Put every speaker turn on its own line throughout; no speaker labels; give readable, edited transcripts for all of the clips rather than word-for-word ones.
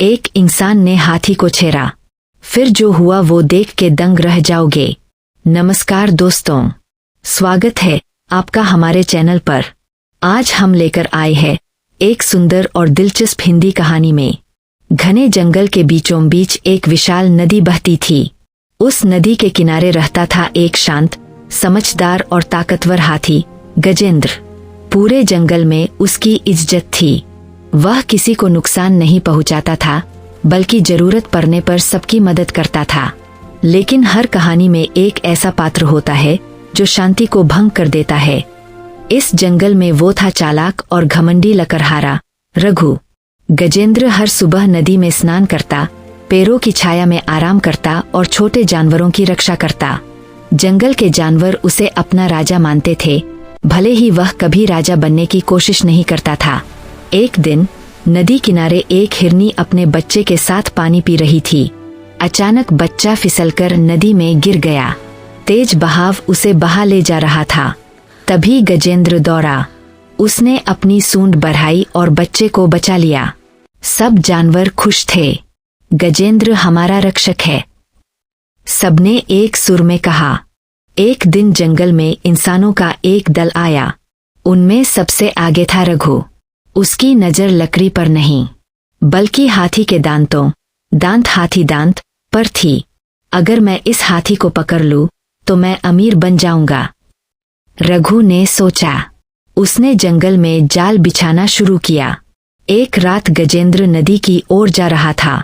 एक इंसान ने हाथी को छेड़ा। फिर जो हुआ वो देख के दंग रह जाओगे। नमस्कार दोस्तों, स्वागत है आपका हमारे चैनल पर। आज हम लेकर आए हैं एक सुंदर और दिलचस्प हिंदी कहानी में। घने जंगल के बीचों बीच एक विशाल नदी बहती थी। उस नदी के किनारे रहता था एक शांत, समझदार और ताकतवर हाथी, गजेंद्र। पूरे जंगल में उसकी इज्जत थी। वह किसी को नुकसान नहीं पहुंचाता था, बल्कि जरूरत पड़ने पर सबकी मदद करता था। लेकिन हर कहानी में एक ऐसा पात्र होता है जो शांति को भंग कर देता है। इस जंगल में वो था चालाक और घमंडी लकड़हारा रघु। गजेंद्र हर सुबह नदी में स्नान करता, पेड़ों की छाया में आराम करता और छोटे जानवरों की रक्षा करता। जंगल के जानवर उसे अपना राजा मानते थे, भले ही वह कभी राजा बनने की कोशिश नहीं करता था। एक दिन नदी किनारे एक हिरनी अपने बच्चे के साथ पानी पी रही थी। अचानक बच्चा फिसलकर नदी में गिर गया। तेज बहाव उसे बहा ले जा रहा था। तभी गजेंद्र दौड़ा। उसने अपनी सूंड बढ़ाई और बच्चे को बचा लिया। सब जानवर खुश थे। गजेंद्र हमारा रक्षक है, सबने एक सुर में कहा। एक दिन जंगल में इंसानों का एक दल आया। उनमें सबसे आगे था रघु। उसकी नजर लकड़ी पर नहीं, बल्कि हाथी के हाथी दांत पर थी। अगर मैं इस हाथी को पकड़ लूं, तो मैं अमीर बन जाऊंगा, रघु ने सोचा। उसने जंगल में जाल बिछाना शुरू किया। एक रात गजेंद्र नदी की ओर जा रहा था।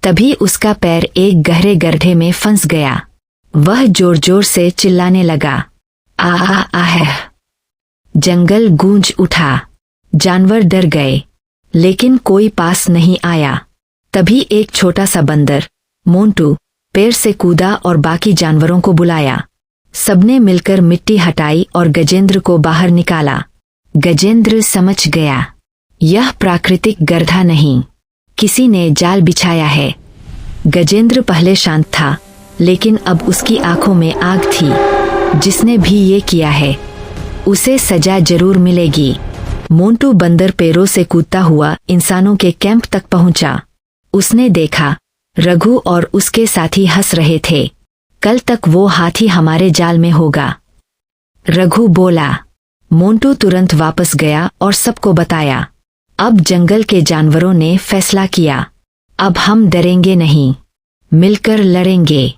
तभी उसका पैर एक गहरे गड्ढे में फंस गया। वह जोर जोर से चिल्लाने लगा, आह आह। जंगल गूंज उठा। जानवर डर गए, लेकिन कोई पास नहीं आया। तभी एक छोटा सा बंदर, मोंटू, पेड़ से कूदा और बाकी जानवरों को बुलाया। सबने मिलकर मिट्टी हटाई और गजेंद्र को बाहर निकाला। गजेंद्र समझ गया, यह प्राकृतिक गड्ढा नहीं, किसी ने जाल बिछाया है। गजेंद्र पहले शांत था, लेकिन अब उसकी आंखों में आग थी। जिसने भी ये किया है, उसे सजा जरूर मिलेगी। मोंटू बंदर पेड़ों से कूदता हुआ इंसानों के कैंप तक पहुंचा। उसने देखा रघु और उसके साथी हंस रहे थे। कल तक वो हाथी हमारे जाल में होगा, रघु बोला। मोंटू तुरंत वापस गया और सबको बताया। अब जंगल के जानवरों ने फैसला किया, अब हम डरेंगे नहीं, मिलकर लड़ेंगे।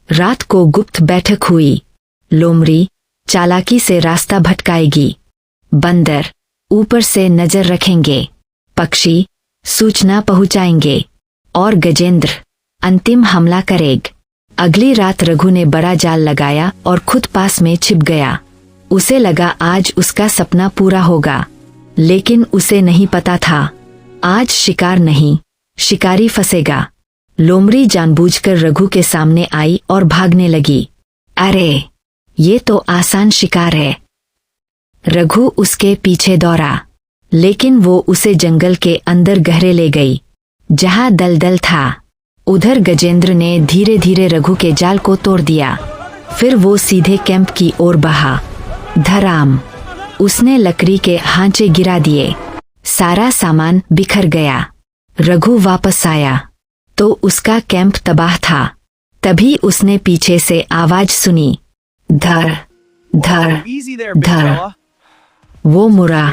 रात को गुप्त बैठक हुई। लोमड़ी चालाकी से रास्ता भटकाएगी, बंदर ऊपर से नजर रखेंगे, पक्षी सूचना पहुंचाएंगे और गजेंद्र अंतिम हमला करेगा। अगली रात रघु ने बड़ा जाल लगाया और खुद पास में छिप गया। उसे लगा आज उसका सपना पूरा होगा, लेकिन उसे नहीं पता था आज शिकार नहीं, शिकारी फंसेगा। लोमड़ी जानबूझकर रघु के सामने आई और भागने लगी। अरे, ये तो आसान शिकार है। रघु उसके पीछे दौड़ा, लेकिन वो उसे जंगल के अंदर गहरे ले गई, जहां दलदल था। उधर गजेंद्र ने धीरे धीरे रघु के जाल को तोड़ दिया। फिर वो सीधे कैंप की ओर बहा। धड़ाम, उसने लकड़ी के हांचे गिरा दिए। सारा सामान बिखर गया। रघु वापस आया तो उसका कैंप तबाह था। तभी उसने पीछे से आवाज सुनी, धर धर धर। वो मुड़ा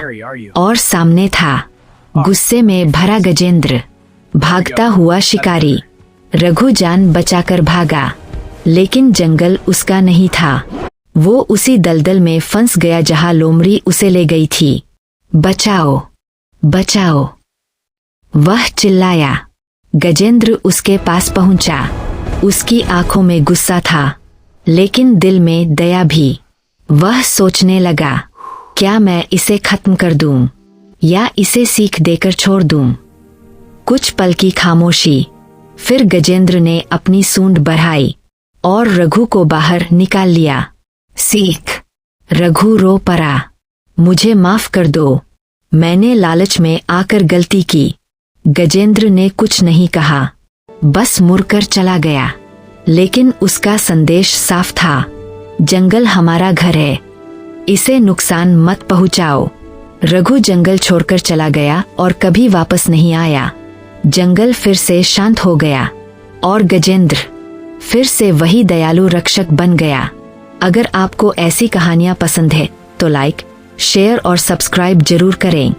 और सामने था गुस्से में भरा गजेंद्र, भागता हुआ शिकारी। रघु जान बचाकर भागा, लेकिन जंगल उसका नहीं था। वो उसी दलदल में फंस गया जहां लोमड़ी उसे ले गई थी। बचाओ बचाओ, वह चिल्लाया। गजेंद्र उसके पास पहुंचा। उसकी आंखों में गुस्सा था, लेकिन दिल में दया भी। वह सोचने लगा, क्या मैं इसे खत्म कर दूं या इसे सीख देकर छोड़ दूं। कुछ पल की खामोशी, फिर गजेंद्र ने अपनी सूंड बढ़ाई और रघु को बाहर निकाल लिया। सीख, रघु रो पड़ा। मुझे माफ कर दो, मैंने लालच में आकर गलती की। गजेंद्र ने कुछ नहीं कहा, बस मुड़कर चला गया। लेकिन उसका संदेश साफ था, जंगल हमारा घर है, इसे नुकसान मत पहुंचाओ। रघु जंगल छोड़कर चला गया और कभी वापस नहीं आया। जंगल फिर से शांत हो गया और गजेंद्र फिर से वही दयालु रक्षक बन गया। अगर आपको ऐसी कहानियां पसंद है तो लाइक, शेयर और सब्सक्राइब जरूर करें।